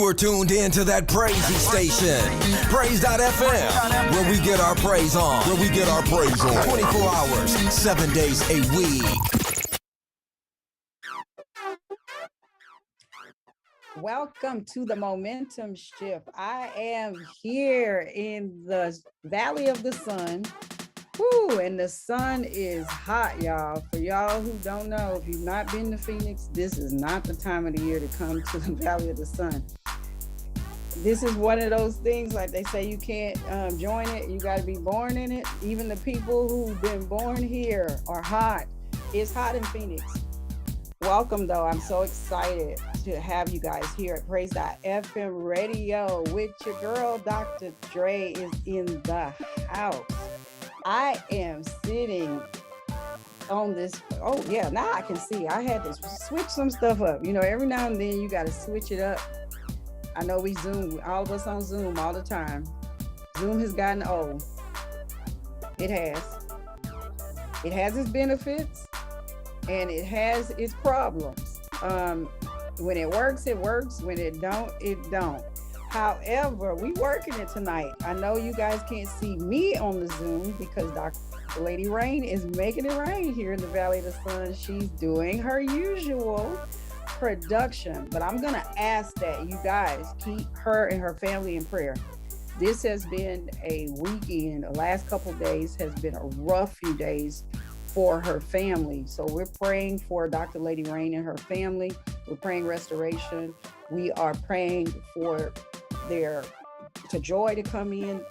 are tuned in to that praisey station, Praise.fm, where we get our praise on. 24 hours, 7 days a week. Welcome to the Momentum Shift. I am here in the Valley of the Sun. Woo, and the sun is hot, y'all. For y'all who don't know, if you've not been to Phoenix, this is not the time of the year to come to the Valley of the Sun. This is one of those things, like they say, you can't join it. You got to be born in it. Even the people who've been born here are hot. It's hot in Phoenix. Welcome, though. I'm so excited to have you guys here at Praise.fm Radio with your girl, Dr. Drea is in the house. I am sitting on this. Oh, yeah, now I can see. I had to switch some stuff up. You know, every now and then you got to switch it up. I know we Zoom, all of us on Zoom all the time. Zoom has gotten old. It has. It has its benefits and it has its problems. When it works, it works. When it don't, it don't. However, we working it tonight. I know you guys can't see me on the Zoom because Dr. Lady Raine is making it rain here in the Valley of the Sun. She's doing her usual production, but I'm going to ask that you guys keep her and her family in prayer. This has been a weekend. The last couple of days has been a rough few days for her family. So we're praying for Dr. Lady Raine and her family. We're praying restoration. We are praying for their joy to come in,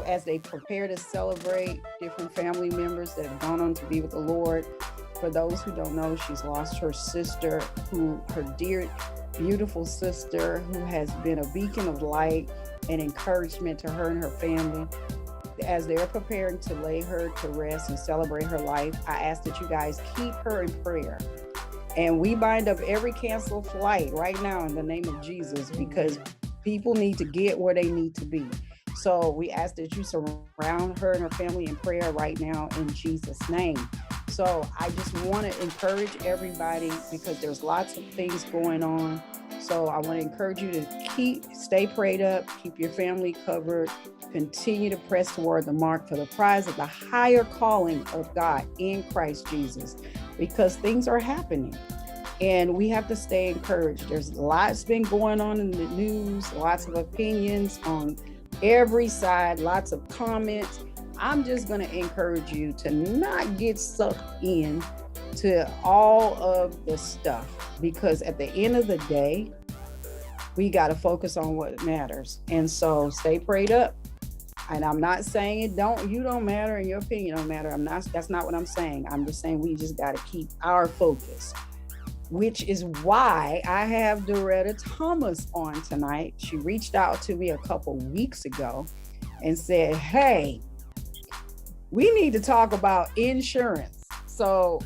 as they prepare to celebrate different family members that have gone on to be with the Lord. For those who don't know, she's lost her sister, her dear, beautiful sister, who has been a beacon of light and encouragement to her and her family. As they're preparing to lay her to rest and celebrate her life, I ask that you guys keep her in prayer. And we bind up every canceled flight right now in the name of Jesus, because people need to get where they need to be. So we ask that you surround her and her family in prayer right now in Jesus' name. So I just want to encourage everybody, because there's lots of things going on. So I want to encourage you to stay prayed up, keep your family covered, continue to press toward the mark for the prize of the higher calling of God in Christ Jesus, because things are happening. And we have to stay encouraged. There's lots been going on in the news, lots of opinions on every side, lots of comments. I'm just going to encourage you to not get sucked in to all of the stuff, because at the end of the day, we got to focus on what matters. And so stay prayed up. And I'm not saying you don't matter and your opinion don't matter. That's not what I'm saying. I'm just saying we just got to keep our focus, which is why I have Doretta Thomas on tonight. She reached out to me a couple weeks ago and said, hey, we need to talk about insurance. So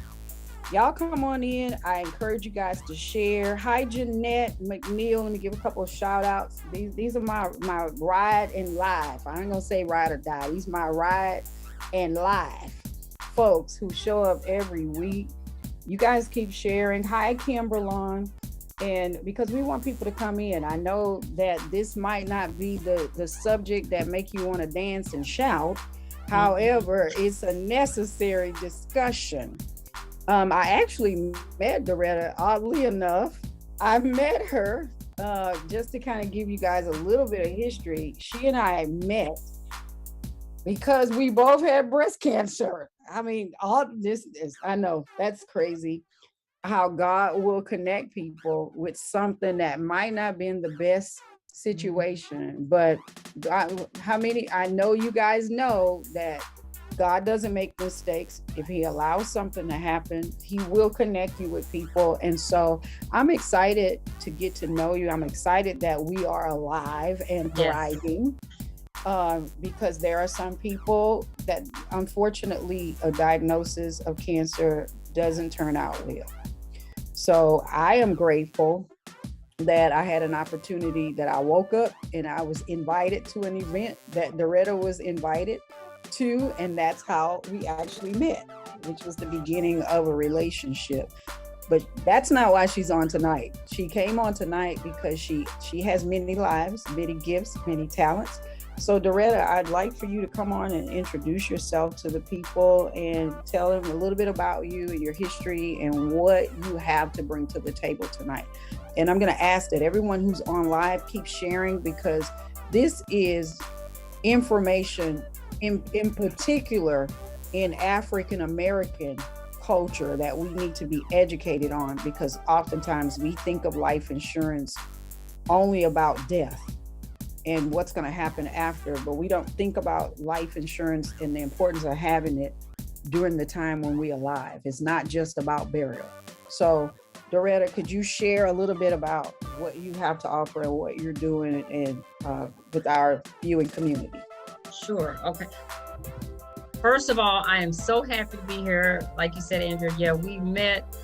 y'all come on in. I encourage you guys to share. Hi, Jeanette McNeil. Let me give a couple of shout outs. These are my ride and live. I ain't gonna say ride or die. These are my ride and live folks who show up every week. You guys keep sharing. Hi, Kimberlon. And because we want people to come in, I know that this might not be the subject that make you want to dance and shout. However, it's a necessary discussion. I actually met Doretta, oddly enough. I met her just to kind of give you guys a little bit of history. She and I met because we both had breast cancer. I mean, all this is, I know that's crazy how God will connect people with something that might not be in the best situation, but I know you guys know that God doesn't make mistakes. If he allows something to happen, he will connect you with people. And so I'm excited to get to know you. I'm excited that we are alive and thriving. Because there are some people that unfortunately a diagnosis of cancer doesn't turn out well. So I am grateful that I had an opportunity, that I woke up and I was invited to an event that Doretta was invited to, and that's how we actually met, which was the beginning of a relationship. But that's not why she's on tonight. She came on tonight because she has many lives, many gifts, many talents. So Doretta, I'd like for you to come on and introduce yourself to the people and tell them a little bit about you and your history and what you have to bring to the table tonight. And I'm going to ask that everyone who's on live keep sharing, because this is information in particular in African American culture that we need to be educated on, because oftentimes we think of life insurance only about death and what's going to happen after, but we don't think about life insurance and the importance of having it during the time when we're alive. It's not just about burial. So Doretta, could you share a little bit about what you have to offer and what you're doing and with our viewing community? Sure. Okay. First of all, I am so happy to be here. Like you said, Andrea, yeah, we met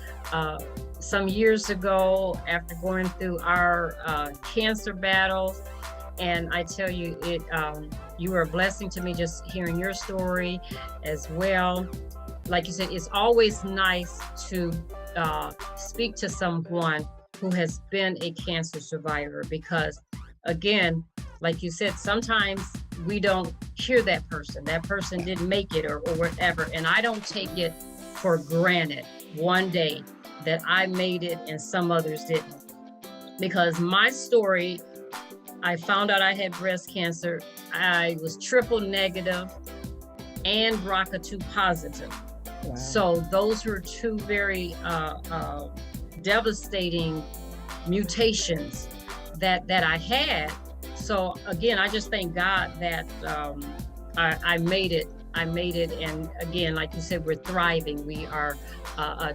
some years ago after going through our cancer battles. And I tell you, you were a blessing to me just hearing your story as well. Like you said, it's always nice to speak to someone who has been a cancer survivor, because again, like you said, sometimes we don't hear that person didn't make it or whatever. And I don't take it for granted one day that I made it and some others didn't. Because my story, I found out I had breast cancer. I was triple negative and BRCA2 positive. Wow. So those were two very devastating mutations that I had. So again, I just thank God that I made it. And again, like you said, we're thriving. We are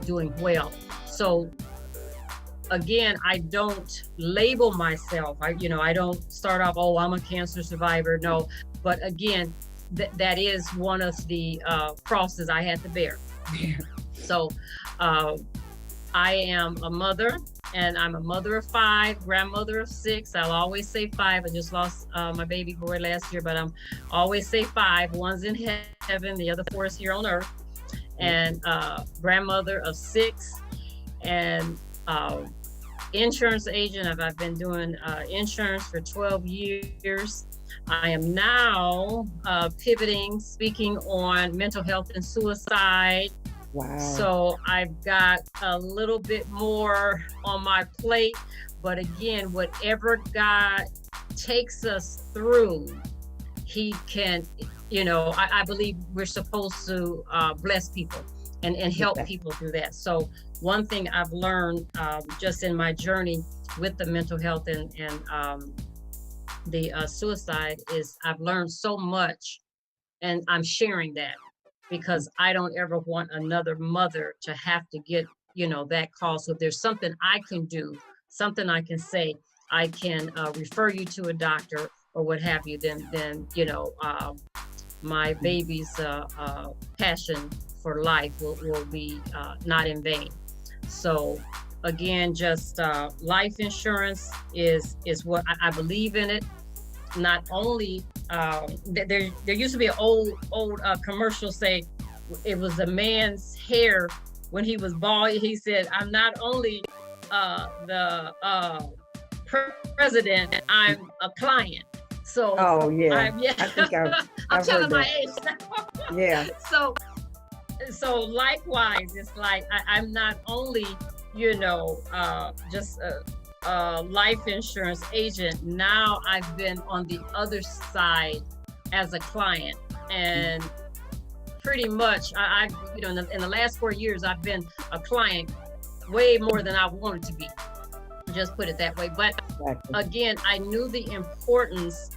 doing well. So again, I don't label myself. I don't start off, oh, I'm a cancer survivor. No, but again, that is one of the crosses I had to bear. So I am a mother, and I'm a mother of 5, grandmother of 6. I'll always say 5. I just lost my baby boy last year, but I'm always say 5. One's in heaven, the other 4 is here on earth. And grandmother of 6, and insurance agent. I've been doing insurance for 12 years. I am now pivoting, speaking on mental health and suicide. Wow. So I've got a little bit more on my plate, but again, whatever God takes us through, He can, I believe we're supposed to bless people and help people through that. So one thing I've learned just in my journey with the mental health and the suicide is I've learned so much, and I'm sharing that because I don't ever want another mother to have to get, that call. So if there's something I can do, something I can say, I can refer you to a doctor or what have you, then my baby's passion for life will be not in vain. So again, just life insurance is what I believe in it. Not only there used to be an old commercial say it was a man's hair when he was bald. He said, "I'm not only the president, I'm a client." So oh yeah, I think I'm telling my age now. Yeah. So likewise, it's like I'm not only just a life insurance agent. Now I've been on the other side as a client, and pretty much I in the last 4 years I've been a client way more than I wanted to be. Just put it that way. But again, I knew the importance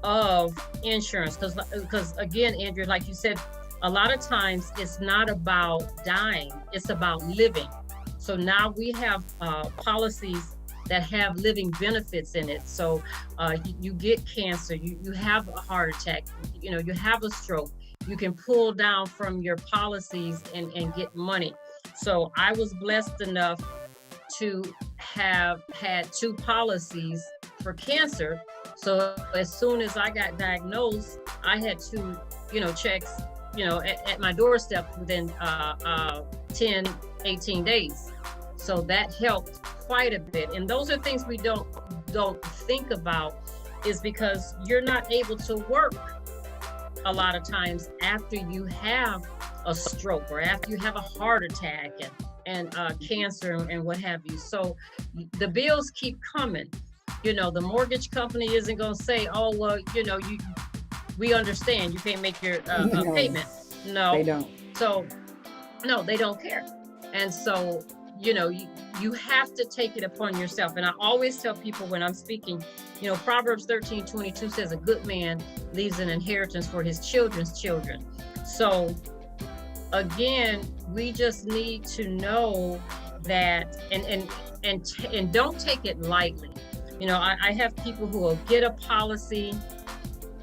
of insurance because again, Andrea, like you said, a lot of times it's not about dying, it's about living. So now we have policies that have living benefits in it. So you get cancer, you have a heart attack, you have a stroke, you can pull down from your policies and get money. So I was blessed enough to have had 2 policies for cancer. So as soon as I got diagnosed, I had 2, checks, at my doorstep within 10, 18 days. So that helped quite a bit. And those are things we don't think about, is because you're not able to work a lot of times after you have a stroke or after you have a heart attack and cancer and what have you. So the bills keep coming. The mortgage company isn't going to say, oh, well, we understand you can't make your payment. No, they don't. So, no, they don't care. And so, you have to take it upon yourself. And I always tell people when I'm speaking, Proverbs 13:22 says a good man leaves an inheritance for his children's children. So again, we just need to know that and don't take it lightly. I have people who will get a policy,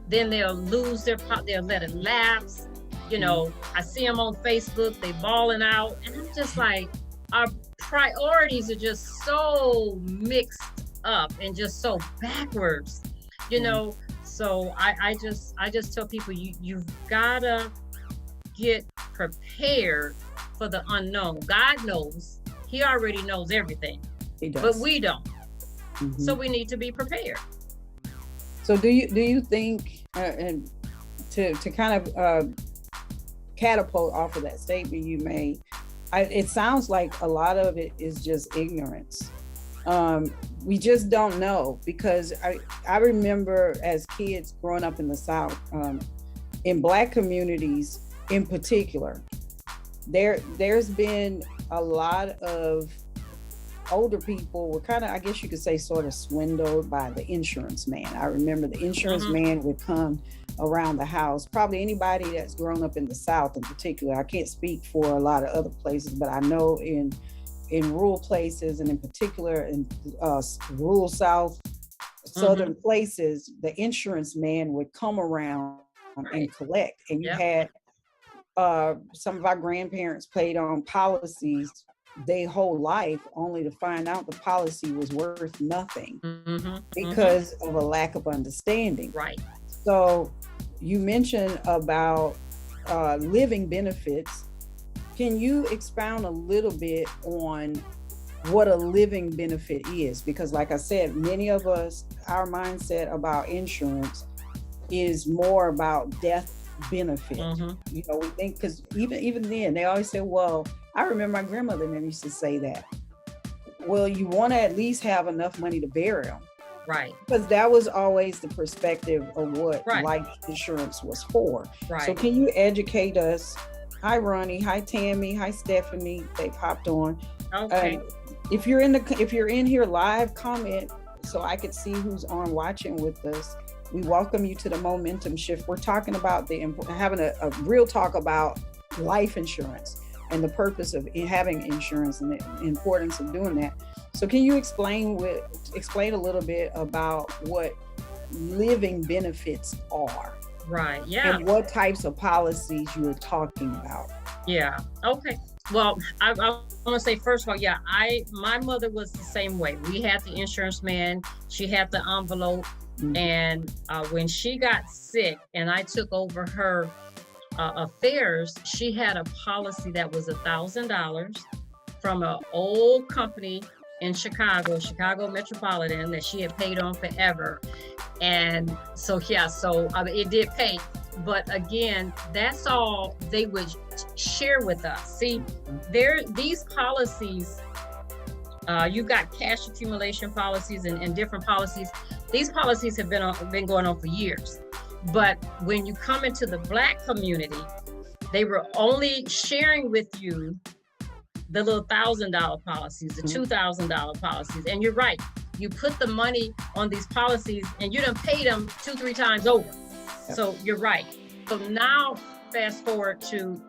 then they'll lose they'll let it lapse. I see them on Facebook, they balling out, and I'm just like, our priorities are just so mixed up and just so backwards, So I just tell people you've gotta get prepared for the unknown. God knows, He already knows everything. He does. But we don't. So we need to be prepared. So do you think, and to kind of catapult off of that statement you made, it sounds like a lot of it is just ignorance. We just don't know, because I remember as kids growing up in the South, in Black communities in particular, there's been a lot of older people were kind of, I guess you could say, sort of swindled by the insurance man. I remember the insurance man would come around the house. Probably anybody that's grown up in the South in particular. I can't speak for a lot of other places, but I know in rural places, and in particular in rural South, southern places, the insurance man would come around and collect. And you had some of our grandparents paid on policies their whole life, only to find out the policy was worth nothing because of a lack of understanding. Right. So you mentioned about living benefits. Can you expound a little bit on what a living benefit is? Because like I said, many of us, our mindset about insurance is more about death benefit. We think, because even then they always say, well, I remember my grandmother used to say that, well, you want to at least have enough money to bury them. Right. Because that was always the perspective of what life insurance was for. Right. So can you educate us? Hi, Ronnie. Hi, Tammy. Hi, Stephanie. They popped on. Okay. If you're in here live, comment so I could see who's on watching with us. We welcome you to the Momentum Shift. We're talking about having a real talk about life insurance and the purpose of having insurance and the importance of doing that. So can you explain a little bit about what living benefits are? Right. Yeah. And what types of policies you were talking about? Yeah. Okay. Well, I want to say, first of all, my mother was the same way. We had the insurance man. She had the envelope. And when she got sick and I took over her affairs, she had a policy that was $1,000 from an old company in Chicago Metropolitan, that she had paid on forever. And so, it did pay. But again, that's all they would share with us. See, these policies, you've got cash accumulation policies and different policies. These policies have been going on for years. But when you come into the Black community, they were only sharing with you the little $1,000 policies, the $2,000 policies. And you're right, you put the money on these policies and you done paid them 2-3 times over. Yep. So you're right. So now fast forward to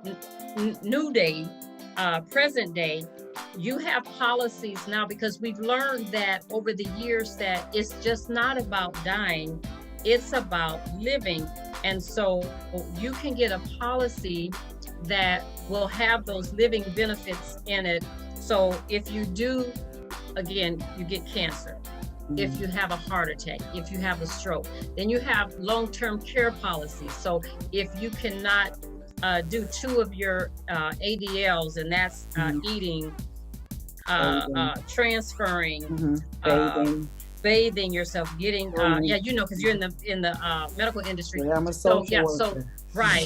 new day, present day, you have policies now, because we've learned that over the years that it's just not about dying, it's about living. And so you can get a policy that will have those living benefits in it. So if you do, again, you get cancer, if you have a heart attack, if you have a stroke, then you have long-term care policies. So if you cannot do 2 of your ADLs, and that's eating, transferring, bathing yourself, getting because you're in the medical industry. Yeah, I'm a social worker.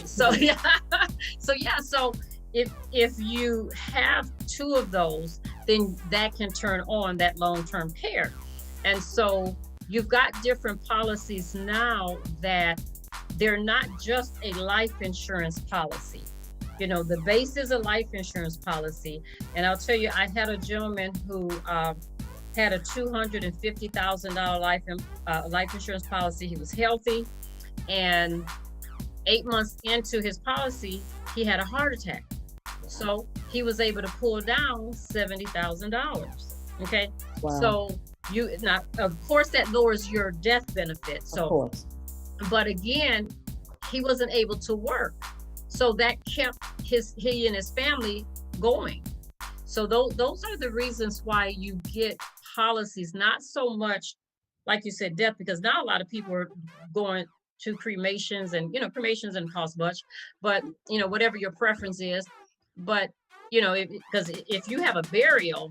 So if you have two of those, then that can turn on that long-term care. And so you've got different policies now that they're not just a life insurance policy. The base is a life insurance policy. And I'll tell you, I had a gentleman who had a $250,000 life insurance policy. He was healthy, and 8 months into his policy, he had a heart attack. So he was able to pull down $70,000. Okay. Wow. So of course, that lowers your death benefit. So, of course. But again, he wasn't able to work. So that kept he and his family going. So those are the reasons why you get policies, not so much, like you said, death, because now a lot of people are going to cremations, and cremations didn't cost much, but whatever your preference is. But because if you have a burial,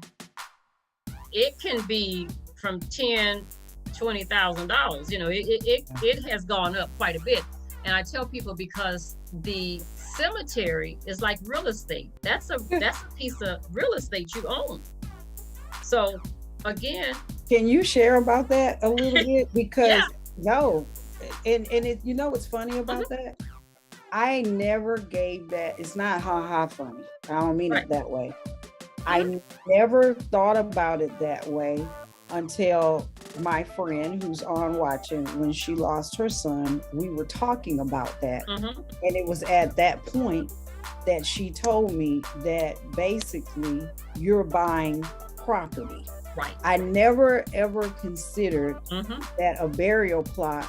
it can be from $10,000-$20,000. It has gone up quite a bit. And I tell people, because the cemetery is like real estate. That's a piece of real estate you own. So again, can you share about that a little bit? Because no, and it, what's funny about that? I never gave that. It's not ha funny. I don't mean it that way. I never thought about it that way until my friend who's on watching, when she lost her son, we were talking about that. And it was at that point that she told me that basically you're buying property. Right. I never ever considered that a burial plot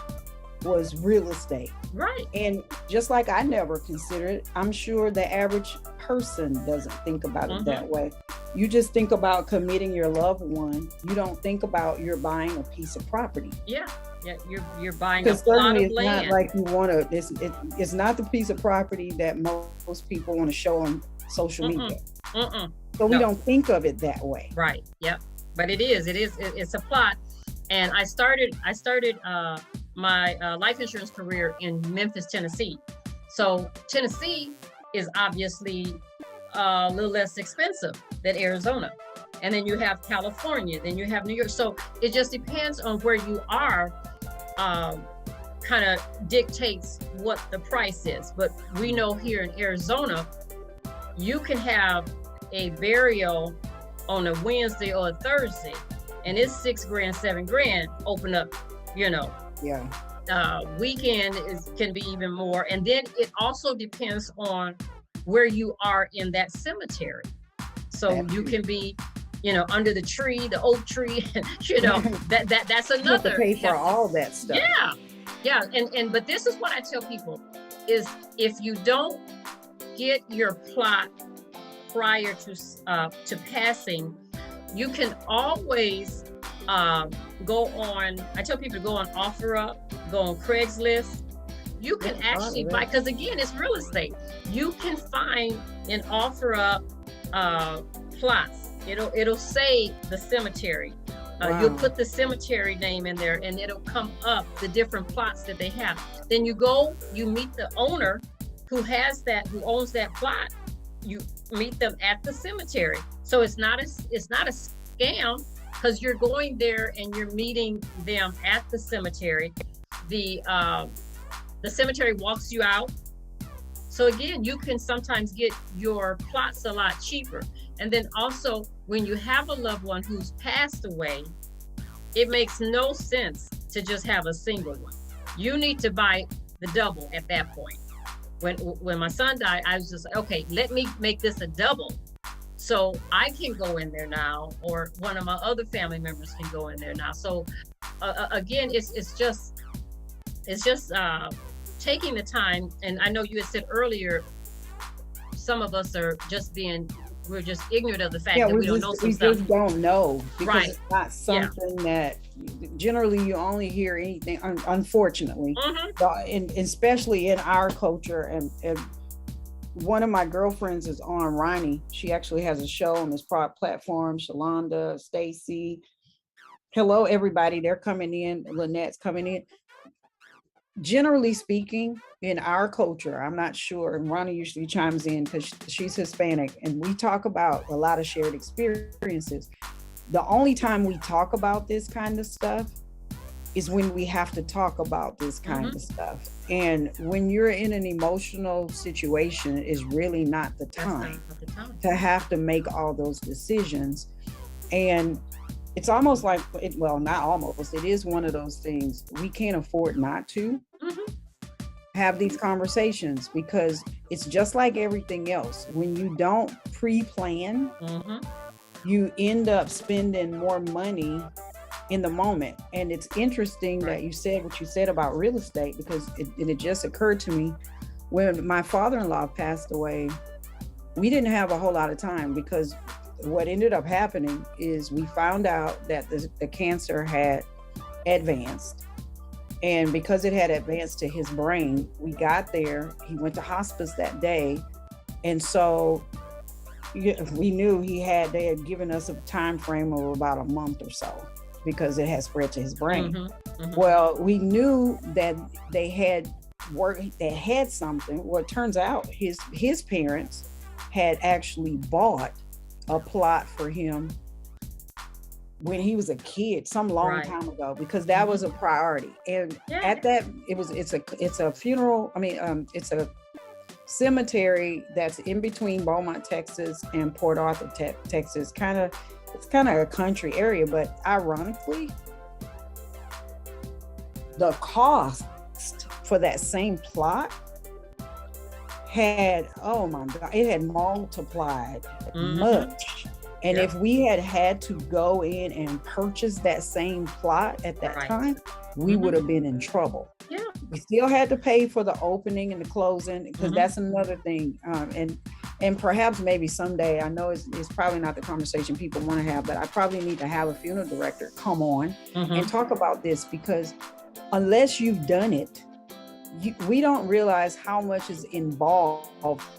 was real estate. Right. And just like I never considered it, I'm sure the average person doesn't think about it that way. You just think about committing your loved one. You don't think about you're buying a piece of property. Yeah, you're buying a plot of land. Not like you want to. It's not the piece of property that most people want to show on social media. So we don't think of it that way. Right. Yep. But it is. It's a plot. And I started my life insurance career in Memphis, Tennessee. So Tennessee is obviously a little less expensive than Arizona. And then you have California, then you have New York. So it just depends on where you are, kind of dictates what the price is. But we know here in Arizona, you can have a burial on a Wednesday or a Thursday, and it's $6,000, $7,000 open up, weekend can be even more. And then it also depends on where you are in that cemetery. So you can be, under the tree, the oak tree, that's another. You have to pay for all that stuff. Yeah. And but this is what I tell people is, if you don't get your plot prior to passing, you can always go on. I tell people to go on OfferUp, go on Craigslist. You can actually buy, because again, it's real estate. You can find in OfferUp plots. It'll say the cemetery. You'll put the cemetery name in there, and it'll come up the different plots that they have. Then you meet the owner who owns that plot. You meet them at the cemetery. So it's not a scam, because you're going there and you're meeting them at the cemetery. The cemetery walks you out. So again, you can sometimes get your plots a lot cheaper. And then also, when you have a loved one who's passed away, it makes no sense to just have a single one. You need to buy the double at that point. When my son died, I was just like, okay, let me make this a double, so I can go in there now, or one of my other family members can go in there now. So again, it's just taking the time. And I know you had said earlier, some of us are we're just ignorant of the fact that we don't know some stuff. We just don't know, because it's not something that generally you only hear anything, unfortunately, and especially in our culture, and one of my girlfriends is on Ronnie. She actually has a show on this platform. Shalonda, Stacy. Hello, everybody. They're coming in. Lynette's coming in. Generally speaking, in our culture, I'm not sure, and Ronnie usually chimes in because she's Hispanic, and we talk about a lot of shared experiences. The only time we talk about this kind of stuff is when we have to talk about this kind of stuff. And when you're in an emotional situation, is really not the time to have to make all those decisions. And it's almost like, well, not almost, it is one of those things we can't afford not to have these conversations, because it's just like everything else. When you don't pre-plan, you end up spending more money in the moment. And it's interesting that you said what you said about real estate, because it just occurred to me when my father-in-law passed away, we didn't have a whole lot of time, because what ended up happening is we found out that the cancer had advanced. And because it had advanced to his brain, we got there, he went to hospice that day. And so we knew they had given us a time frame of about a month or so, because it had spread to his brain. Well, we knew that they had something. Well, it turns out his parents had actually bought a plot for him when he was a kid, some long time ago, because that was a priority. And at that, it's a funeral. I mean, it's a cemetery that's in between Beaumont, Texas and Port Arthur, Texas. It's kind of a country area, but ironically, the cost for that same plot had, oh my God, it had multiplied much. And if we had to go in and purchase that same plot at that time, we would have been in trouble. We still had to pay for the opening and the closing, because that's another thing. And perhaps maybe someday, I know it's probably not the conversation people want to have, but I probably need to have a funeral director come on and talk about this, because unless you've done it, we don't realize how much is involved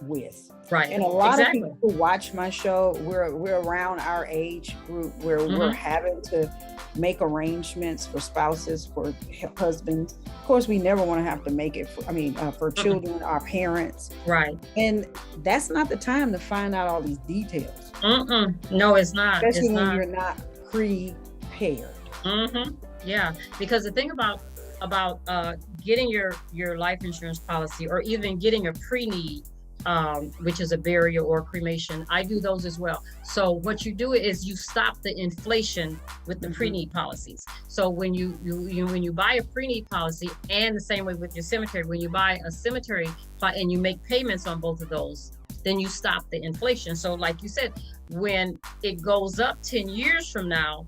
with. And a lot of people who watch my show, we're around our age group where we're having to make arrangements for spouses, for husbands. Of course, we never want to have to make it for children, our parents. And that's not the time to find out all these details. No, it's not. Especially when you're not prepared. Yeah, because the thing about getting your life insurance policy, or even getting a pre-need, which is a burial or cremation, I do those as well. So what you do is you stop the inflation with the pre-need policies. So when you buy a pre-need policy, and the same way with your cemetery, when you buy a cemetery and you make payments on both of those, then you stop the inflation. So like you said, when it goes up 10 years from now,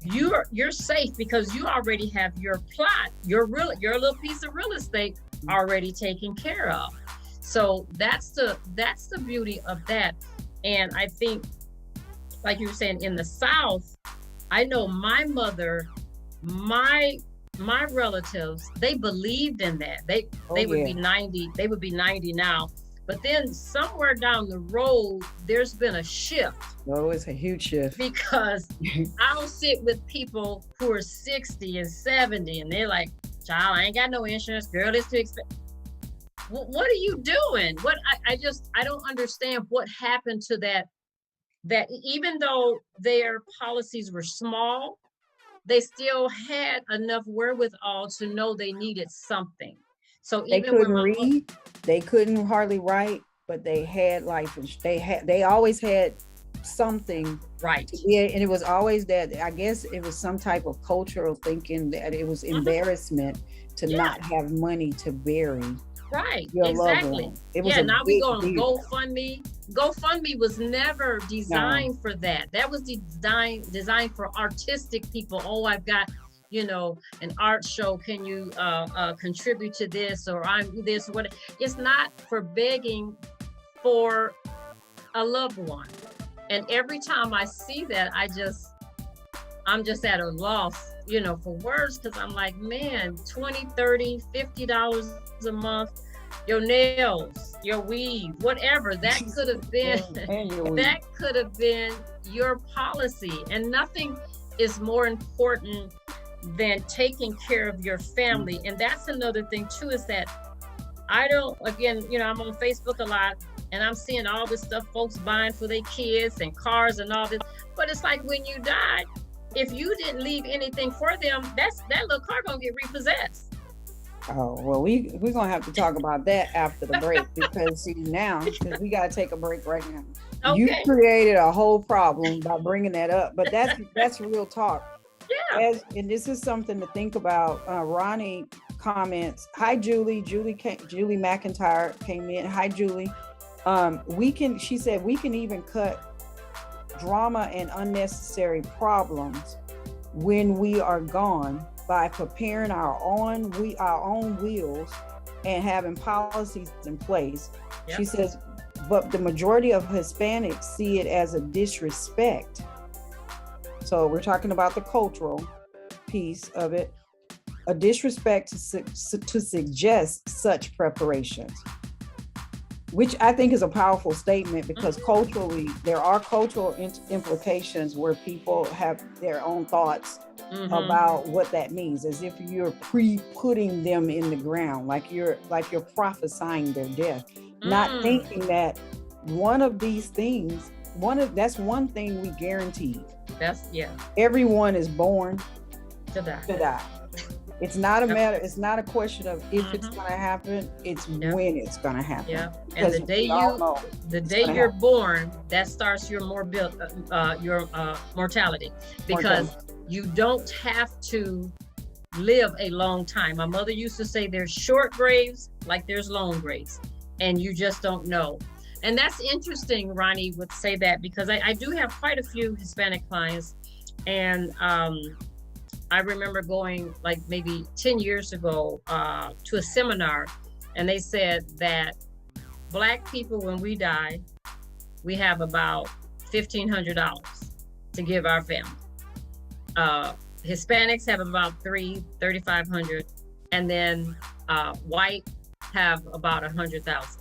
you're safe, because you already have your plot, your little piece of real estate already taken care of. So that's the beauty of that. And I think, like you were saying, in the South, I know my mother, my relatives, they believed in that. They would be 90. They would be 90 now. But then somewhere down the road, there's been a shift. Oh, it's a huge shift. Because I'll sit with people who are 60 and 70, and they're like, child, I ain't got no insurance. Girl, it's too expensive. What are you doing? I don't understand what happened to that even though their policies were small, they still had enough wherewithal to know they needed something. So they couldn't read, they couldn't hardly write, but they had life, and they always had something. And it was always that, I guess it was some type of cultural thinking that it was embarrassment to not have money to bury. Your loved one. It was now we go on GoFundMe. GoFundMe was never designed for that. That was designed for artistic people. Oh, I've got an art show, can you contribute to this, or I'm this, what? It's not for begging for a loved one. And every time I see that, I'm just at a loss, for words, because I'm like, man, $20, $30, $50 a month, your nails, your weave, whatever. That could have been that could have been your policy. And nothing is more important than taking care of your family. And that's another thing too, is that I don't, again, I'm on Facebook a lot, and I'm seeing all this stuff folks buying for their kids and cars and all this. But it's like when you die, if you didn't leave anything for them, that little car gonna get repossessed. Oh, well, we're gonna have to talk about that after the break because because we gotta take a break right now. Okay. You created a whole problem by bringing that up, but that's real talk. Yeah. And this is something to think about. Ronnie comments, "Hi, Julie. Julie McIntyre came in. Hi, Julie. She said we can even cut drama and unnecessary problems when we are gone by preparing our own wheels and having policies in place." Yep. She says, but the majority of Hispanics see it as a disrespect. So we're talking about the cultural piece of it, a disrespect to suggest such preparations, which I think is a powerful statement because culturally, there are cultural implications where people have their own thoughts about what that means, as if you're putting them in the ground, like you're prophesying their death, not thinking that one of these things, that's one thing we guaranteed. Everyone is born to die. It's not a matter. It's not a question of if it's going to happen. It's when it's going to happen. Yeah, and the day you're born, that starts your mortality, because you don't have to live a long time. My mother used to say there's short graves like there's long graves, and you just don't know. And that's interesting. Ronnie would say that because I do have quite a few Hispanic clients, and I remember going like maybe 10 years ago to a seminar, and they said that Black people, when we die, we have about $1,500 to give our family. Hispanics have about $3,500, and then white have about $100,000.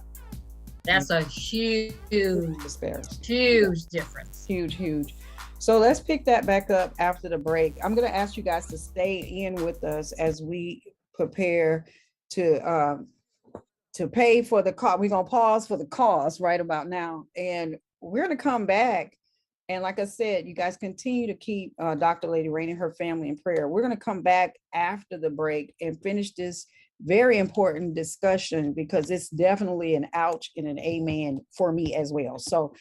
That's a huge disparity. Huge difference. Huge. So let's pick that back up after the break. I'm going to ask you guys to stay in with us as we prepare to pay for the cost. We're going to pause for the cost right about now. And we're going to come back. And like I said, you guys continue to keep Dr. Lady Raine and her family in prayer. We're going to come back after the break and finish this very important discussion, because it's definitely an ouch and an amen for me as well. So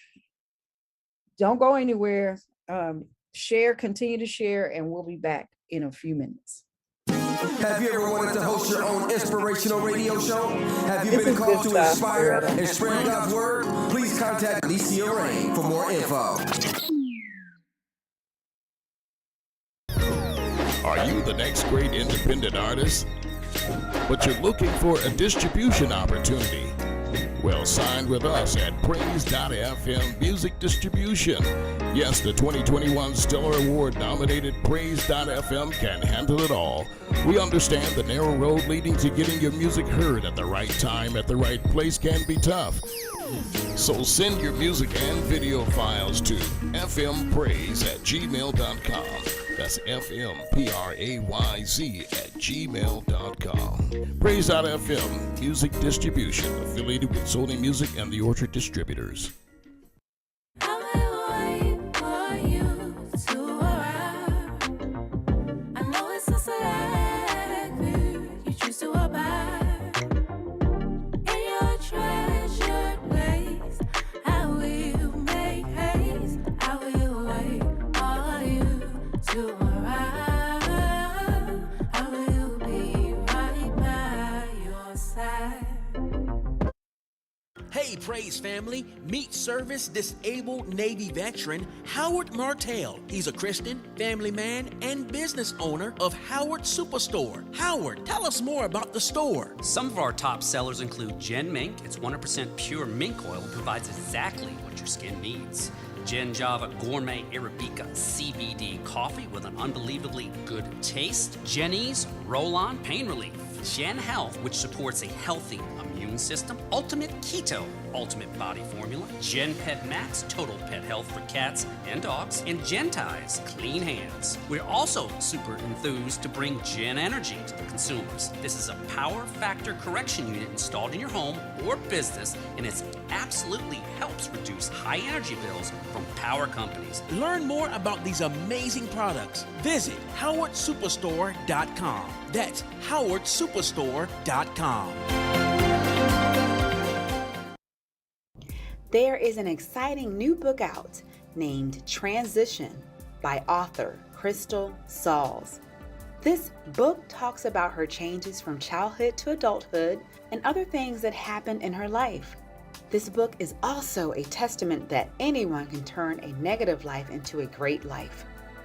don't go anywhere. Continue to share, and we'll be back in a few minutes. Have you ever wanted to host your own inspirational radio show? Have you been called to inspire and spread God's word? Please contact Raine for more info. Are you the next great independent artist, but you're looking for a distribution opportunity? Well, sign with us at Praise.fm Music Distribution. Yes, the 2021 Stellar Award nominated Praise.fm can handle it all. We understand the narrow road leading to getting your music heard at the right time at the right place can be tough. So send your music and video files to fmpraise@gmail.com. That's fmprayz@gmail.com. Praise.fm Music Distribution, affiliated with Sony Music and the Orchard Distributors. Hey, Praise family, meet service disabled Navy veteran Howard Martell. He's a Christian, family man, and business owner of Howard Superstore. Howard, tell us more about the store. Some of our top sellers include Gen Mink. It's 100% pure mink oil and provides exactly what your skin needs. Gen Java Gourmet Arabica CBD coffee with an unbelievably good taste. Jenny's Roll-On Pain Relief. Gen Health, which supports a healthy immune system, Ultimate Keto, Ultimate Body Formula, Gen Pet Max, Total Pet Health for cats and dogs, and Gen Ties, Clean Hands. We're also super enthused to bring Gen Energy to the consumers. This is a power factor correction unit installed in your home or business, and it absolutely helps reduce high energy bills from power companies. Learn more about these amazing products. Visit howardsuperstore.com. That's howardsuperstore.com. There is an exciting new book out named Transition by author Crystal Starzz. This book talks about her changes from childhood to adulthood and other things that happened in her life. This book is also a testament that anyone can turn a negative life into a great life.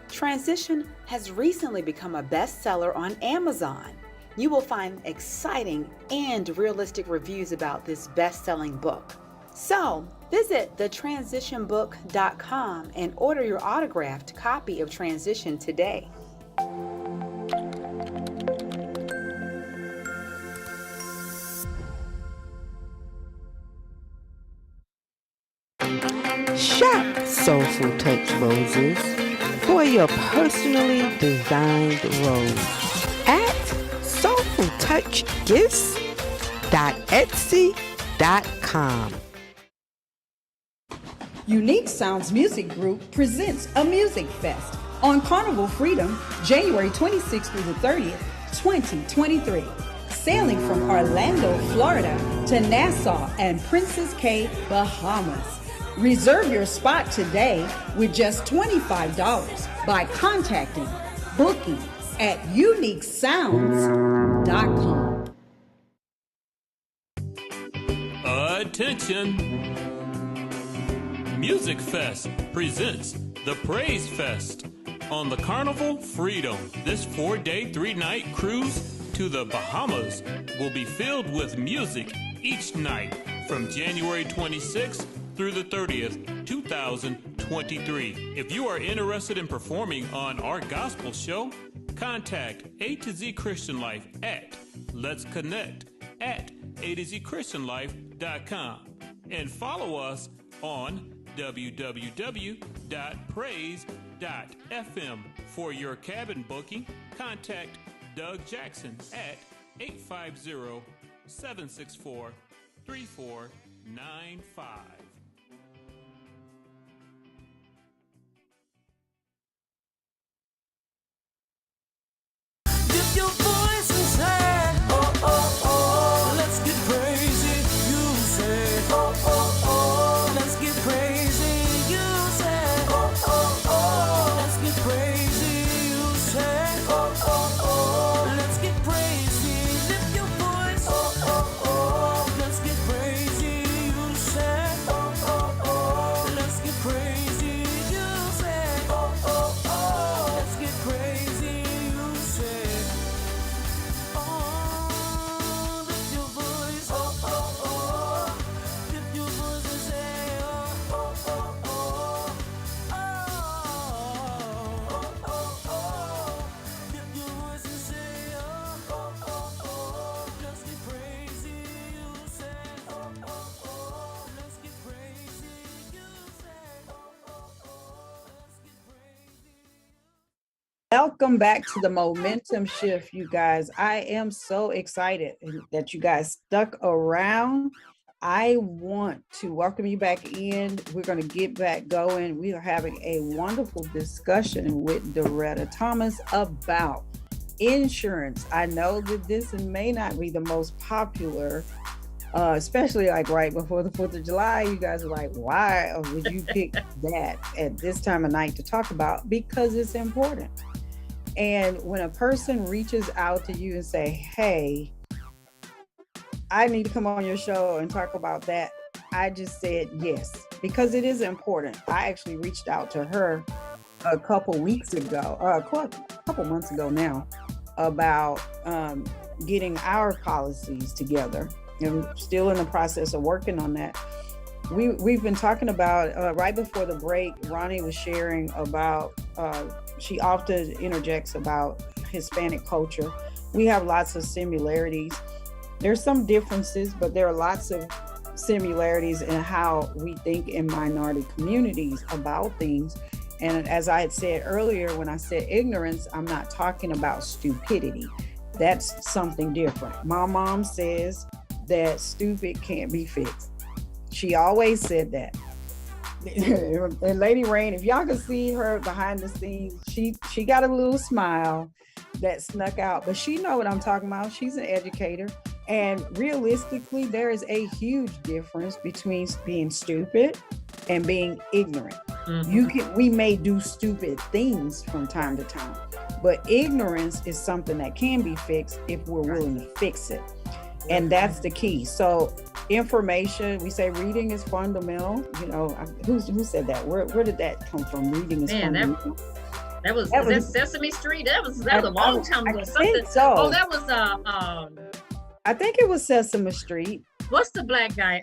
Transition has recently become a bestseller on Amazon. You will find exciting and realistic reviews about this best-selling book. So, visit thetransitionbook.com and order your autographed copy of Transition today. Shop Soulful Touch Roses for your personally designed rose at soulfultouchgifts.etsy.com. Unique Sounds Music Group presents a music fest on Carnival Freedom, January 26th through the 30th, 2023. Sailing from Orlando, Florida to Nassau and Princess Cay, Bahamas. Reserve your spot today with just $25 by contacting booking at uniquesounds.com. Attention! Music Fest presents the Praise Fest on the Carnival Freedom. This 4-day, 3-night cruise to the Bahamas will be filled with music each night from January 26th through the 30th, 2023. If you are interested in performing on our gospel show, contact A to Z Christian Life at Let's Connect at A2ZChristianLife.com and follow us on www.praise.fm. For your cabin booking, contact Doug Jackson at 850-764-3495. Lift your voice and say, oh, oh, oh, let's get crazy. You say, oh, oh, oh, let's get crazy. You say, oh, oh, oh, let's get crazy. You say, oh, oh, oh, let's get crazy. Lift your voice, oh, oh, oh, let's get crazy. You say, oh, oh, oh, let's get crazy. You say, oh, oh, oh, let's get crazy. You say, oh, lift your voice, oh, oh, oh, lift your voice and say, oh, oh, oh, oh, oh, oh, oh, lift your voice and say, oh, oh, oh, oh, let's get crazy. You say, oh, oh, oh, let's get crazy. You say, oh, oh, oh, let's get crazy. Welcome back to the Momentum Shift, you guys. I am so excited that you guys stuck around. I want to welcome you back in. We're going to get back going. We are having a wonderful discussion with Doretta Thomas about insurance. I know that this may not be the most popular, especially like right before the 4th of July. You guys are like, why would you pick that at this time of night to talk about? Because it's important. And when a person reaches out to you and say, hey, I need to come on your show and talk about that, I just said yes, because it is important. I actually reached out to her a couple weeks ago, a couple months ago now, about getting our policies together. And we're still in the process of working on that. We've been talking about, right before the break, Ronnie was sharing about, she often interjects about Hispanic culture. we have lots of similarities. There's some differences, but there are lots of similarities in how we think in minority communities about things. And as I had said earlier, when I said ignorance, I'm not talking about stupidity. That's something different. My mom says that stupid can't be fixed. She always said that. And Lady Raine, if y'all can see her behind the scenes, she got a little smile that snuck out, but she know what I'm talking about. She's an educator. And realistically, there is a huge difference between being stupid and being ignorant. We may do stupid things from time to time, but ignorance is something that can be fixed if we're willing to fix it. And that's the key. So information, we say reading is fundamental. You know, who said that? Where did that come from? Reading is fundamental. That was Sesame Street. That was a long time ago. So. Oh, that was I think it was Sesame Street. What's the black guy?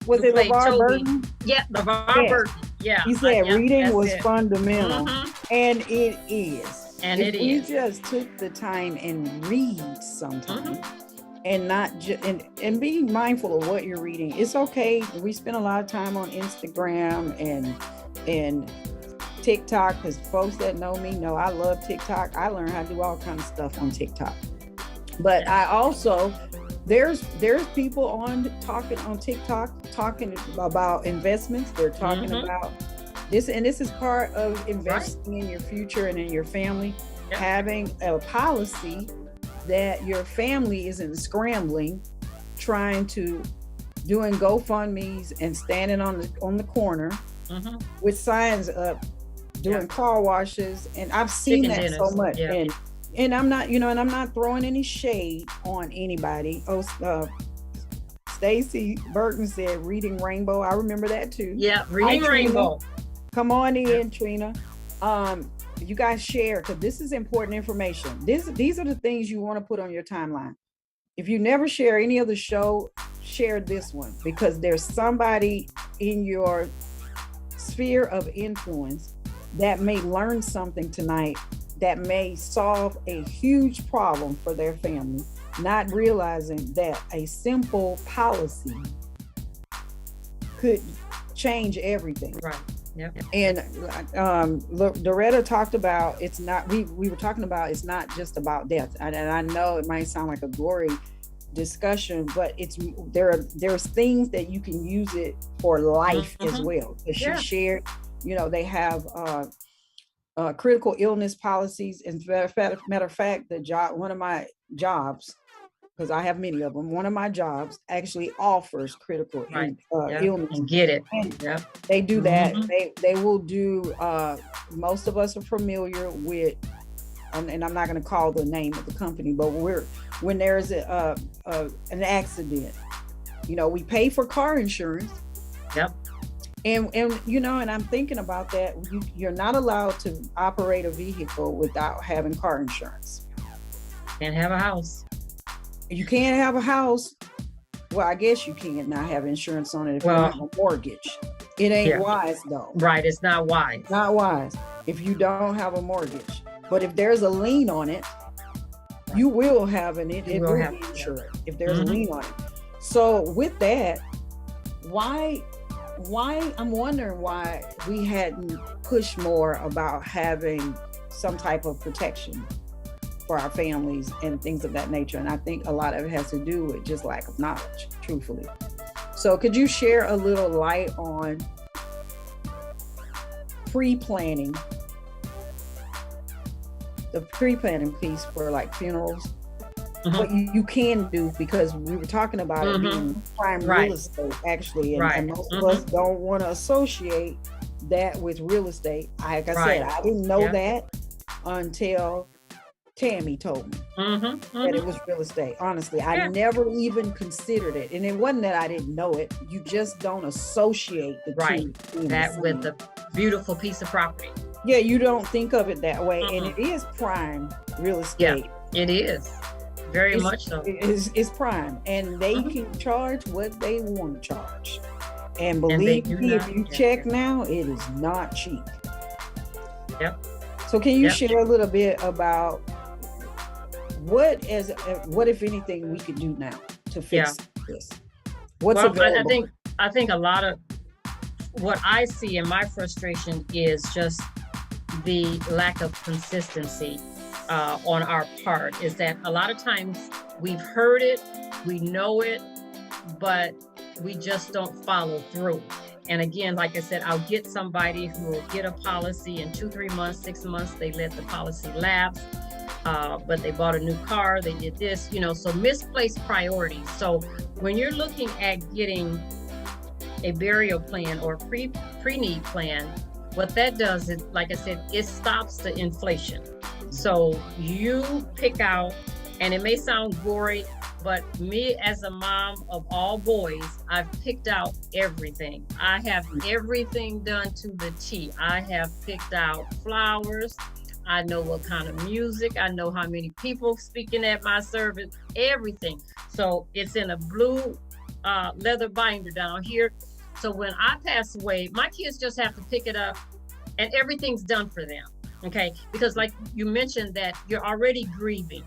Was it LeVar Burton? Yeah, LeVar Burton. Yeah. He said reading was fundamental. And it is. And if we just took the time and read sometimes and not just and be mindful of what you're reading. It's okay. We spend a lot of time on Instagram and TikTok, because folks that know me know I love TikTok. I learned how to do all kinds of stuff on TikTok. But I also, there's people on TikTok talking about investments. They're talking about this, and this is part of investing in your future and in your family, having a policy that your family isn't scrambling, trying to doing GoFundMe's and standing on the corner with signs up, doing car washes, and I've seen Chicken that dinners. so much. And I'm not, and I'm not throwing any shade on anybody. Stacy Burton said reading Rainbow. I remember that too. Yeah, reading Rainbow. Come on in, Trina. You guys share, because this is important information. These are the things you want to put on your timeline. If you never share any other show, share this one, because there's somebody in your sphere of influence that may learn something tonight that may solve a huge problem for their family, not realizing that a simple policy could change everything. Right. Yep. And Doretta talked about it's not. We were talking about it's not just about death, and I know it might sound like a glory discussion, but there's things that you can use it for life as well. She shared, they have critical illness policies. And matter of fact, one of my jobs, because I have many of them, one of my jobs actually offers critical illness. And get it. And they do that. They will do, most of us are familiar with, and I'm not going to call the name of the company, but when there's an accident, we pay for car insurance. Yep. And and I'm thinking about that. You're not allowed to operate a vehicle without having car insurance. Can't have a house. You can't have a house. Well, I guess you can not have insurance on it if you have a mortgage. It ain't wise though. Right, it's not wise. Not wise if you don't have a mortgage. But if there's a lien on it, you will have it will be insured if there's a lien on it. So with that, why I'm wondering why we hadn't pushed more about having some type of protection for our families and things of that nature. And I think a lot of it has to do with just lack of knowledge, truthfully. So could you share a little light on pre-planning, the pre-planning piece for like funerals? What you can do, because we were talking about it being prime real estate actually, and most of us don't want to associate that with real estate. Like I said, I didn't know that until Tammy told me that it was real estate. Honestly, I never even considered it, and it wasn't that I didn't know it. You just don't associate the two. That with the beautiful piece of property. Yeah, you don't think of it that way, and it is prime real estate. Yeah, it is. Very much so. It's prime, and they can charge what they want to charge. And believe me, if you check now, it is not cheap. Yep. So can you share a little bit about what if anything we could do now to fix this? What's well, available? I think a lot of what I see in my frustration is just the lack of consistency on our part. Is that a lot of times we've heard it, we know it, but we just don't follow through. And again, like I said, I'll get somebody who will get a policy in 2-3 months, 6 months, they let the policy lapse, but they bought a new car, they did this, so misplaced priorities. So when you're looking at getting a burial plan or pre-need plan, what that does is, like I said, it stops the inflation. So you pick out, and it may sound gory, but me as a mom of all boys, I've picked out everything. I have everything done to the T. I have picked out flowers. I know what kind of music. I know how many people speaking at my service, everything. So it's in a blue leather binder down here. So when I pass away, my kids just have to pick it up and everything's done for them. Okay, because like you mentioned that you're already grieving.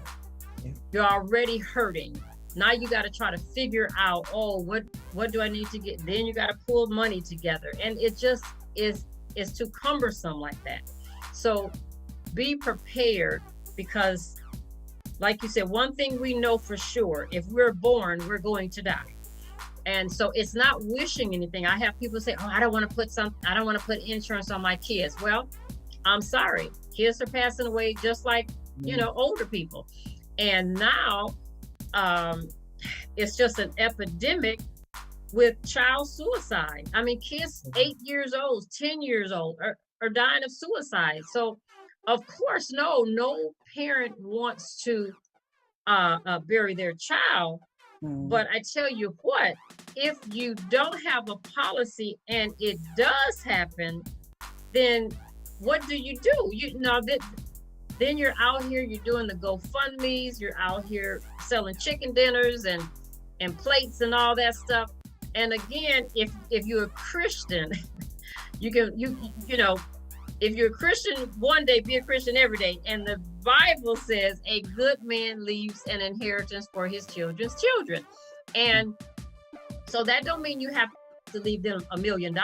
You're already hurting. Now you got to try to figure out, what do I need to get? Then you got to pull money together. And it just is too cumbersome like that. So be prepared, because like you said, one thing we know for sure, if we're born, we're going to die. And so it's not wishing anything. I have people say, I don't want to put insurance on my kids. Well, I'm sorry. Kids are passing away just like, older people. And now it's just an epidemic with child suicide. I mean, kids 8 years old, 10 years old are dying of suicide. So of course, no parent wants to bury their child. But I tell you what, if you don't have a policy and it does happen, then what do? Then you're out here, you're doing the GoFundMes, you're out here selling chicken dinners and plates and all that stuff. And again, if you're a Christian, if you're a Christian one day, be a Christian every day. And the Bible says a good man leaves an inheritance for his children's children. And so that don't mean you have to leave them $1 million,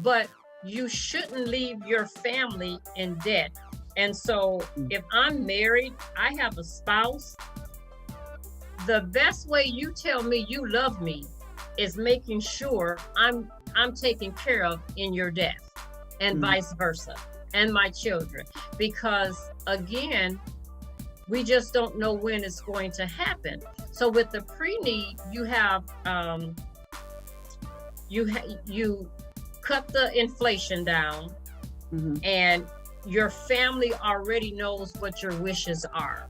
but you shouldn't leave your family in debt. And so if I'm married, I have a spouse, the best way you tell me you love me is making sure I'm taken care of in your death, and vice versa, and my children. Because again, we just don't know when it's going to happen. So with the pre-need, you have you cut the inflation down, and your family already knows what your wishes are.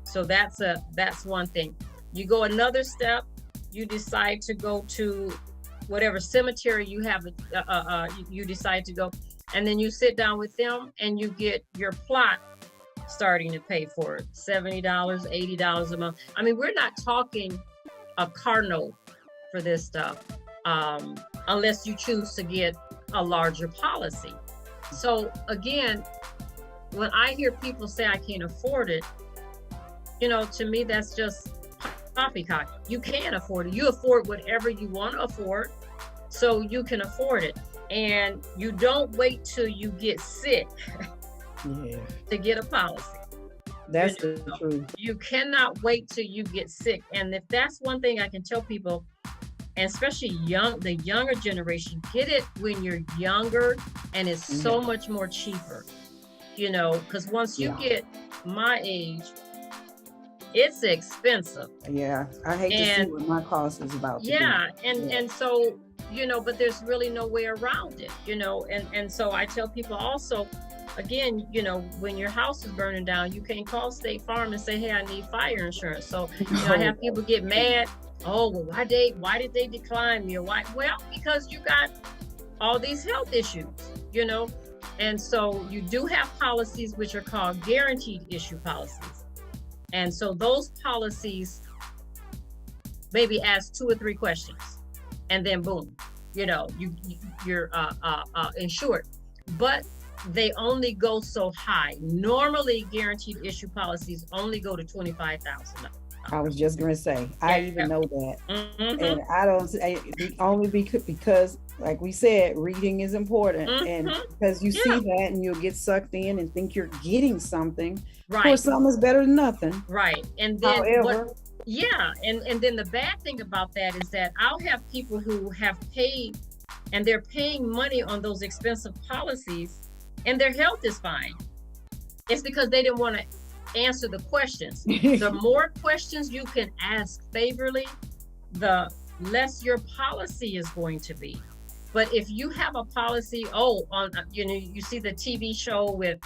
So that's one thing. You go another step, you decide to go to whatever cemetery you have, you decide to go, and then you sit down with them and you get your plot starting to pay for it, $70, $80 a month. I mean, we're not talking a car note for this stuff, unless you choose to get a larger policy. So again, when I hear people say I can't afford it, to me, that's just poppycock. You can afford it. You afford whatever you want to afford, so you can afford it. And you don't wait till you get sick to get a policy. That's the truth. You cannot wait till you get sick. And if that's one thing I can tell people, and especially the younger generation, get it when you're younger, and it's so much more cheaper, because once you get my age, it's expensive. Yeah, I hate to see what my cost is about to be. And so, but there's really no way around it, and so I tell people also, again, when your house is burning down, you can't call State Farm and say, hey, I need fire insurance. So, I have people get mad. Oh, well, why did they decline me? Or why? Well, because you got all these health issues, and so you do have policies which are called guaranteed issue policies. And so those policies maybe ask 2 or 3 questions, and then boom, you're insured. But they only go so high. Normally, guaranteed issue policies only go to $25,000. I was just gonna say, I even know that, Mhm. and I don't only because, like we said, reading is important, and because you see that, and you'll get sucked in and think you're getting something. Of Right. course, something is better than nothing. Right. And then However, and then the bad thing about that is that I'll have people who have paid, and they're paying money on those expensive policies, and their health is fine. It's because they didn't want to answer the questions. The more questions you can ask favorably, the less your policy is going to be. But if you have a policy, you see the TV show with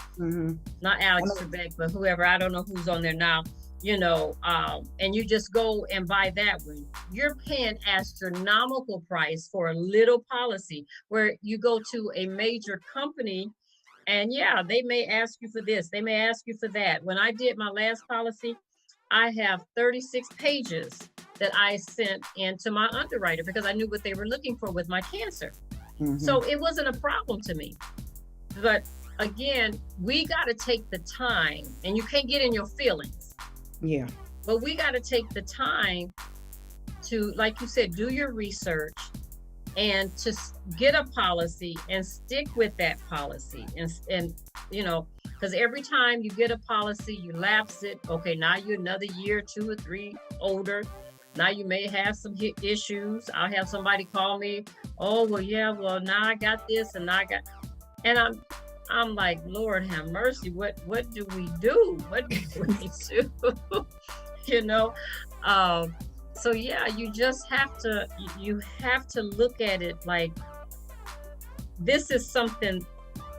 not Alex Trebek, but whoever, I don't know who's on there now, and you just go and buy that one, you're paying astronomical price for a little policy. Where you go to a major company, and they may ask you for this, they may ask you for that. When I did my last policy, I have 36 pages that I sent into my underwriter because I knew what they were looking for with my cancer. So it wasn't a problem to me. But again, we got to take the time, and you can't get in your feelings. Yeah. But we got to take the time to, like you said, do your research and to get a policy and stick with that policy. And because every time you get a policy, you lapse it. Okay, now you're another year, 2 or 3 older. Now you may have some issues. I'll have somebody call me. Oh, now I got this and and I'm like, Lord have mercy. What do we do? What do we do? So you just have to look at it like, this is something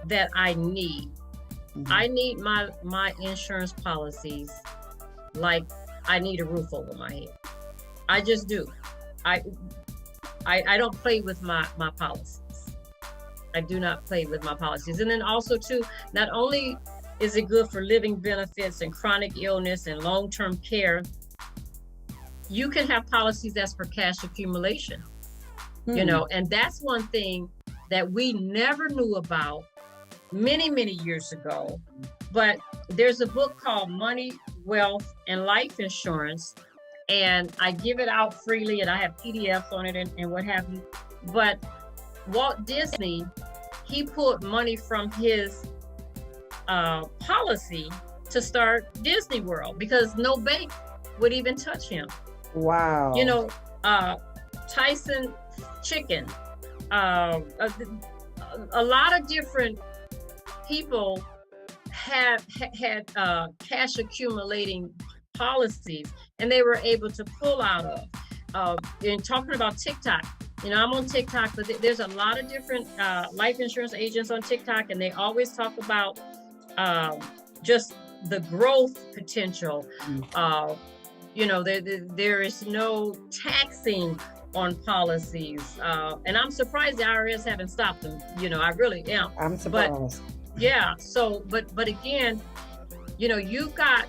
that I need. I need my insurance policies like I need a roof over my head. I just do. I don't play with my policies. I do not play with my policies. And then also too, not only is it good for living benefits and chronic illness and long-term care, you can have policies that's for cash accumulation, and that's one thing that we never knew about many, many years ago. But there's a book called Money, Wealth, and Life Insurance, and I give it out freely, and I have PDFs on it and what have you. But Walt Disney, he pulled money from his policy to start Disney World because no bank would even touch him. Wow. Tyson Chicken, a lot of different people had cash accumulating policies, and they were able to pull out of. In talking about TikTok, I'm on TikTok, but there's a lot of different life insurance agents on TikTok, and they always talk about just the growth potential. There is no taxing on policies, and I'm surprised the IRS haven't stopped them. I really am. I'm surprised. But again, you've got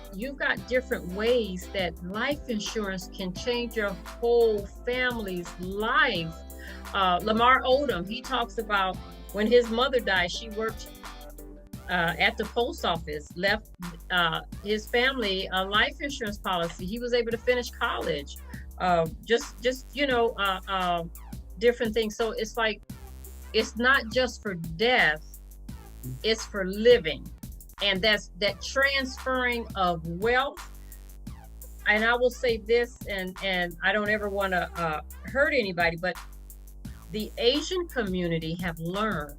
different ways that life insurance can change your whole family's life. Lamar Odom, he talks about when his mother died, she worked at the post office, left his family a life insurance policy. He was able to finish college. Different things. So it's like, it's not just for death, it's for living. And that's that transferring of wealth. And I will say this, and I don't ever want to hurt anybody, but the Asian community have learned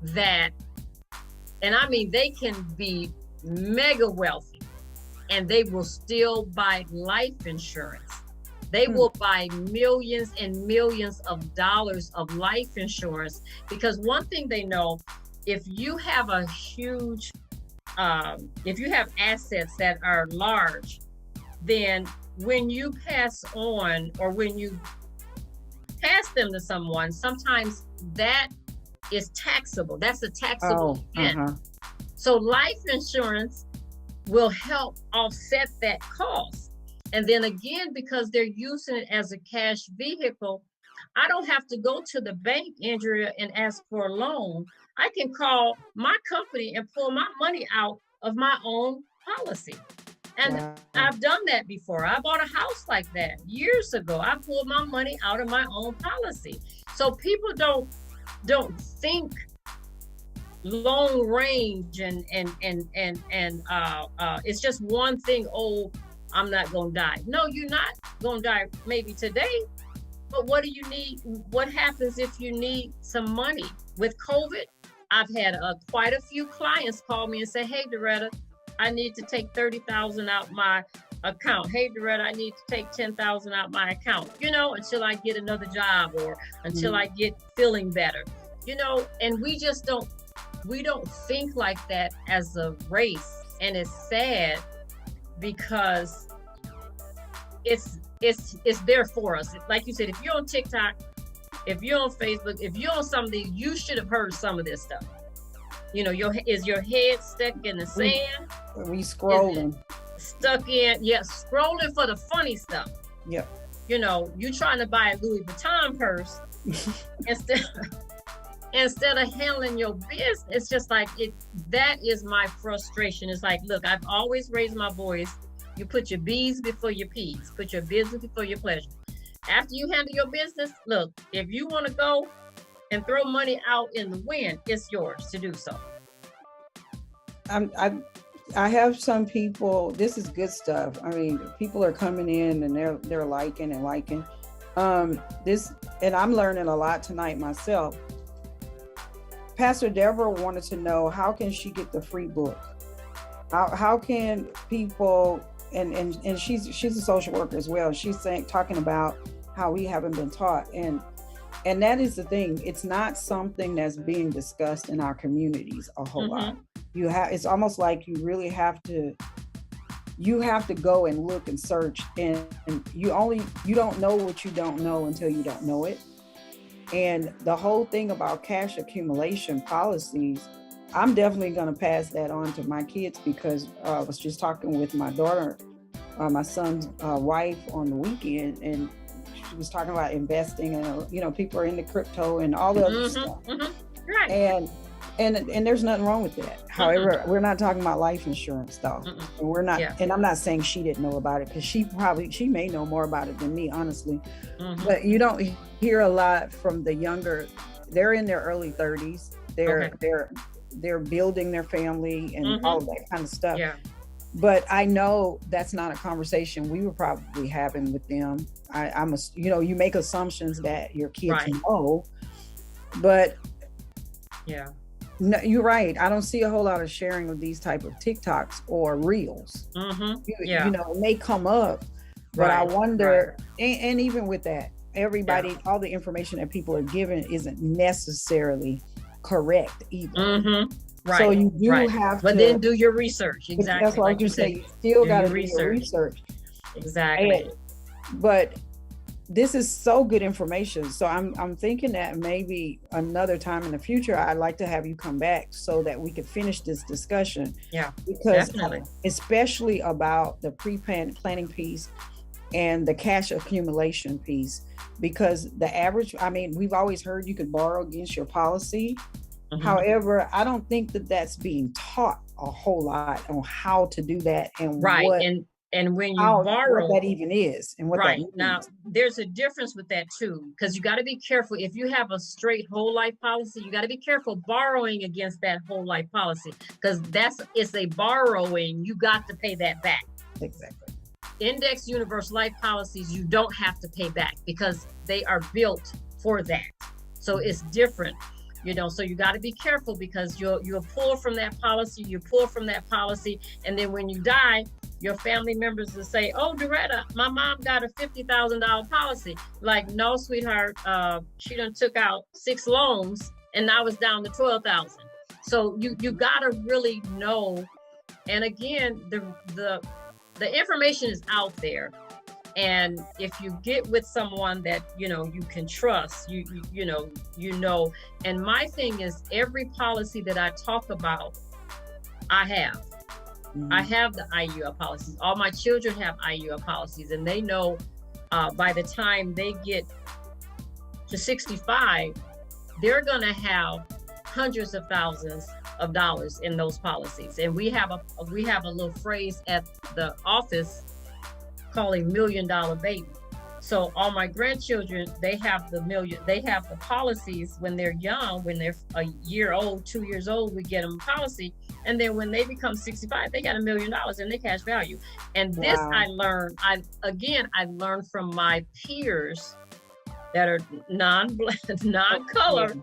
that, and I mean, they can be mega wealthy and they will still buy life insurance. They will buy millions and millions of dollars of life insurance, because one thing they know, if you have a huge, if you have assets that are large, then when you pass on, or when you pass them to someone, sometimes that is taxable. That's a taxable event. So life insurance will help offset that cost. And then again, because they're using it as a cash vehicle, I don't have to go to the bank, Andrea, and ask for a loan. I can call my company and pull my money out of my own policy. And Wow. I've done that before. I bought a house like that years ago. I pulled my money out of my own policy. So people don't think long range and it's just one thing. Oh, I'm not gonna die. No, you're not gonna die maybe today, but what do you need? What happens if you need some money? With COVID, I've had quite a few clients call me and say, hey, Doretta, I need to take 30,000 out my account. Hey, Doretta, I need to take 10,000 out my account, until I get another job or until I get feeling better, and we don't think like that as a race. And it's sad because it's there for us. Like you said, if you're on TikTok, if you're on Facebook, if you're on something, you should have heard some of this stuff. Is your head stuck in the sand? We scrolling. Stuck in, scrolling for the funny stuff. Yep. You trying to buy a Louis Vuitton purse instead of handling your business. It's just like that is my frustration. It's like, look, I've always raised my voice. You put your B's before your P's. Put your business before your pleasure. After you handle your business, look, if you want to go and throw money out in the wind, it's yours to do so. I have some people, this is good stuff. I mean, people are coming in and they're liking this, and I'm learning a lot tonight myself. Pastor Deborah wanted to know, how can she get the free book? How can people, and she's a social worker as well. She's talking about how we haven't been taught, and that is the thing. It's not something that's being discussed in our communities a whole lot. It's almost like you really have to go and look and search, and you don't know what you don't know until you don't know it. And the whole thing about cash accumulation policies, I'm definitely going to pass that on to my kids, because I was just talking with my daughter, my son's wife on the weekend, and she was talking about investing, and people are into crypto and all the other stuff. Right. And there's nothing wrong with that. However, we're not talking about life insurance though. And we're not, and I'm not saying she didn't know about it, because she may know more about it than me, honestly. But you don't hear a lot from the younger. They're in their early 30s. They're building their family and all of that kind of stuff. Yeah. But I know that's not a conversation we were probably having with them. You make assumptions that your kids know, but yeah. No, you're right. I don't see a whole lot of sharing of these type of TikToks or reels. It may come up, but I wonder, and even with that, everybody, all the information that people are given isn't necessarily correct either. Right. So you do have to. But then do your research. Exactly. That's what like you say. You still got to do your research. Exactly. But this is so good information. So I'm thinking that maybe another time in the future, I'd like to have you come back so that we could finish this discussion. Yeah, because definitely. Especially about the pre-planning piece and the cash accumulation piece, because the average, we've always heard you could borrow against your policy. However, I don't think that that's being taught a whole lot on how to do that and and when you borrow, what that even is and what that means. Now, there's a difference with that too, because you got to be careful. If you have a straight whole life policy, you got to be careful borrowing against that whole life policy, because it's a borrowing. You got to pay that back. Exactly. Index universal life policies, you don't have to pay back because they are built for that. So it's different. So you got to be careful, because you'll pull from that policy, and then when you die, your family members will say, "Oh, Doretta, my mom got a $50,000 policy." Like, no, sweetheart, she done took out 6 loans, and now it's down to 12,000. So you got to really know. And again, the information is out there. And if you get with someone that, you can trust, you know, and my thing is, every policy that I talk about, I have the IUL policies. All my children have IUL policies, and they know by the time they get to 65, they're going to have hundreds of thousands of dollars in those policies. And we have a little phrase at the office called a $1 million baby. So all my grandchildren, they have the policies when they're young, when they're a year old, 2 years old, we get them a policy. And then when they become 65, they got $1 million in their cash value. And this I learned from my peers that are non-color,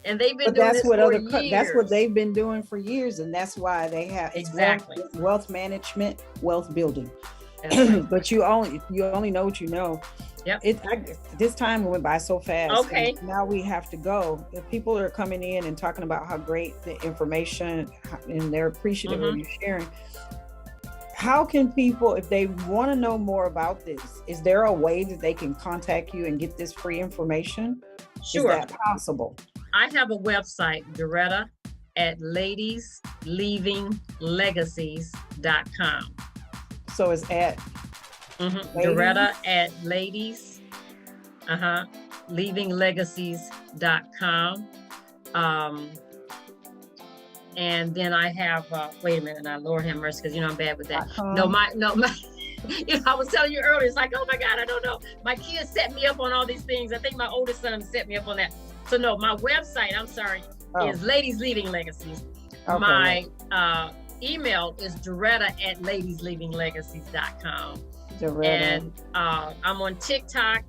and they've been doing this for years. That's what they've been doing for years, and that's why they have exactly wealth management, wealth building. Right. But you only know what you know. Yep. This time went by so fast. Okay. Now we have to go. If people are coming in and talking about how great the information and they're appreciative of you sharing. How can people, if they want to know more about this, is there a way that they can contact you and get this free information? Sure. Is that possible? I have a website, Doretta at ladiesleavinglegacies.com. So it's at Doretta at leavinglegacies.com. And then I have, wait a minute now, Lord have mercy, because I'm bad with that. My I was telling you earlier, it's like, oh my God, I don't know. My kids set me up on all these things. I think my oldest son set me up on that. So no, my website, is Ladies Leaving Legacies. Okay. My email is Doretta at ladiesleavinglegacies.com. And I'm on TikTok,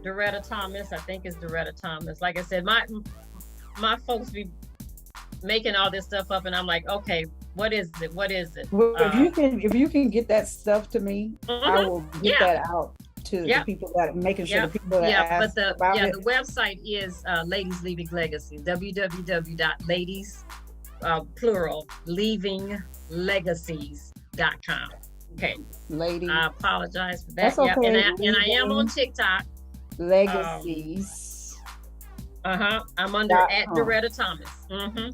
Doretta Thomas. I think it's Doretta Thomas. Like I said, my folks be making all this stuff up, and I'm like, okay, what is it? Well, if you can get that stuff to me, I will get that out to the people that making sure the people that ask about it. The website is Ladies Leaving Legacies, www.ladies plural leavinglegacies.com. Okay, ladies. I apologize for that. That's okay. And I am on TikTok. Legacies. I'm under at Doretta Thomas.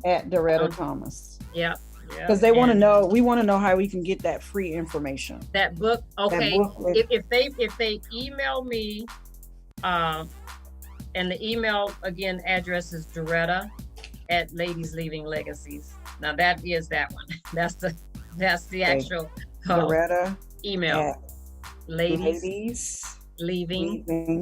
At Doretta Thomas. Yep. Because they want to know. We want to know how we can get that free information. That book. Okay. If they email me, and the email again address is Doretta at Ladies Leaving Legacies. Now that is that one. That's the actual Doretta email. Ladies Leaving.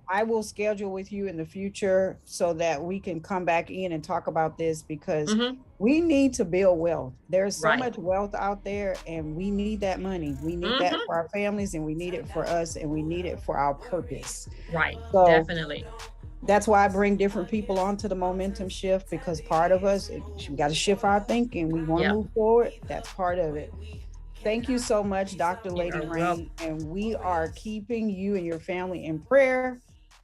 I will schedule with you in the future so that we can come back in and talk about this, because we need to build wealth. There's so much wealth out there, and we need that money. We need that for our families, and we need it for us, and we need it for our purpose. Right. So definitely. That's why I bring different people onto the momentum shift, because part of us, we got to shift our thinking. We want to move forward. That's part of it. Thank you so much, Dr. Lady Raine, and we are keeping you and your family in prayer.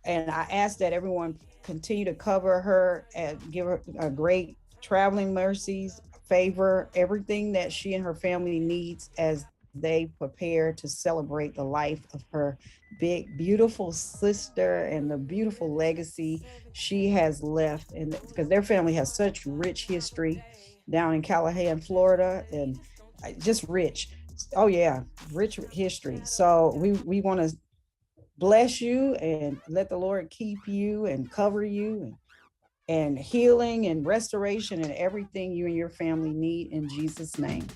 And I ask that everyone continue to cover her and give her a great traveling mercies, favor, everything that she and her family needs as they prepare to celebrate the life of her big, beautiful sister and the beautiful legacy she has left. And because their family has such rich history down in Callahan, Florida, and just rich. Oh yeah, rich history. So we want to bless you and let the Lord keep you and cover you and healing and restoration and everything you and your family need in Jesus' name.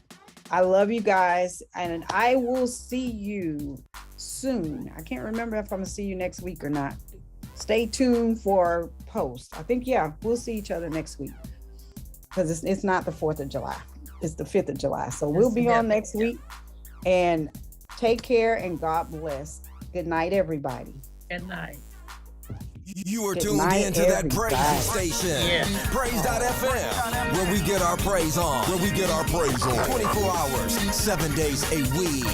I love you guys, and I will see you soon. I can't remember if I'm gonna see you next week or not. Stay tuned for post. I think, we'll see each other next week, because it's not the 4th of July. It's the 5th of July. So we'll be on next week, and take care and God bless. Good night, everybody. Good night. You are Good tuned night, in to that everybody. praise station. Praise.fm, where we get our praise on. 24 hours, 7 days a week.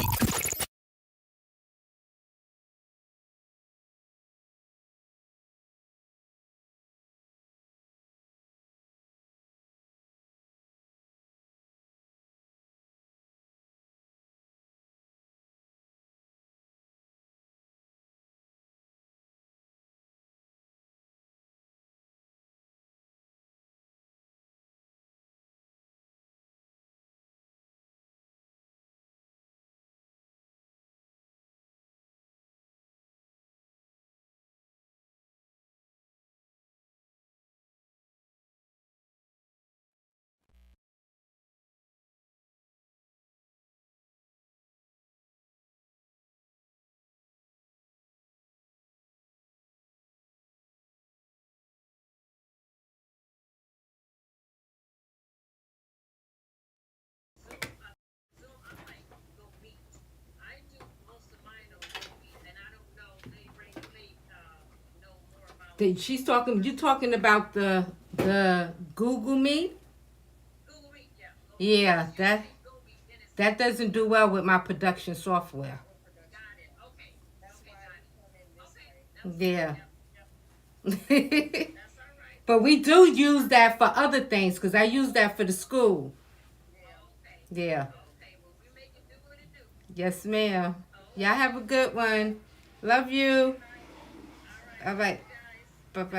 She's talking. You talking about the Google Meet? Yeah, that doesn't do well with my production software. Yeah. But we do use that for other things because I use that for the school. Yeah. Yes, ma'am. Y'all have a good one. Love you. All right.